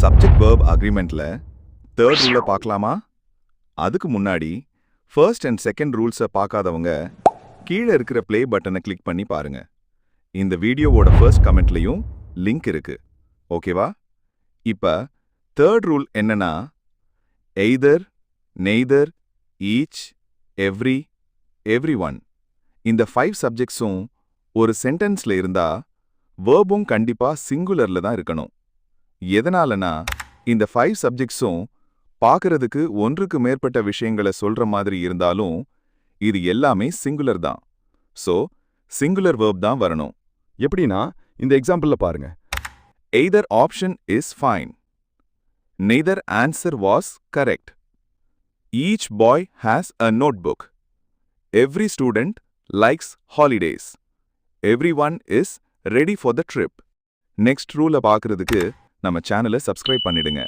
Subject verb அக்ரிமெண்ட்ல third ரூலை பார்க்கலாமா? அதுக்கு முன்னாடி ஃபர்ஸ்ட் அண்ட் செகண்ட் ரூல்ஸை பார்க்காதவங்க கீழே இருக்கிற ப்ளே பட்டனை கிளிக் பண்ணி பாருங்க. இந்த வீடியோவோட ஃபர்ஸ்ட் கமெண்ட்லையும் லிங்க் இருக்கு. ஓகேவா? இப்ப தேர்ட் ரூல் என்னன்னா, either, neither, each, every, every one இந்த 5 சப்ஜெக்ட்ஸும் ஒரு சென்டென்ஸ்ல இருந்தா வேர்பும் கண்டிப்பா சிங்குலர்ல தான் இருக்கணும். எதனாலனா, இந்த 5 சப்ஜெக்ட்ஸும் பார்க்கறதுக்கு ஒன்றுக்கு மேற்பட்ட விஷயங்களை சொல்ற மாதிரி இருந்தாலும் இது எல்லாமே சிங்குலர் தான். சோ சிங்குலர் verb தான் வரணும். எப்படின்னா இந்த எக்ஸாம்பிள்ல பாருங்க. Either option is fine. Neither answer was correct. Each boy has a notebook. Every student likes holidays. Everyone is ready for the trip. Next ரூலை பார்க்கறதுக்கு நம்ம சேனலை சப்ஸ்கிரைப் பண்ணிடுங்க.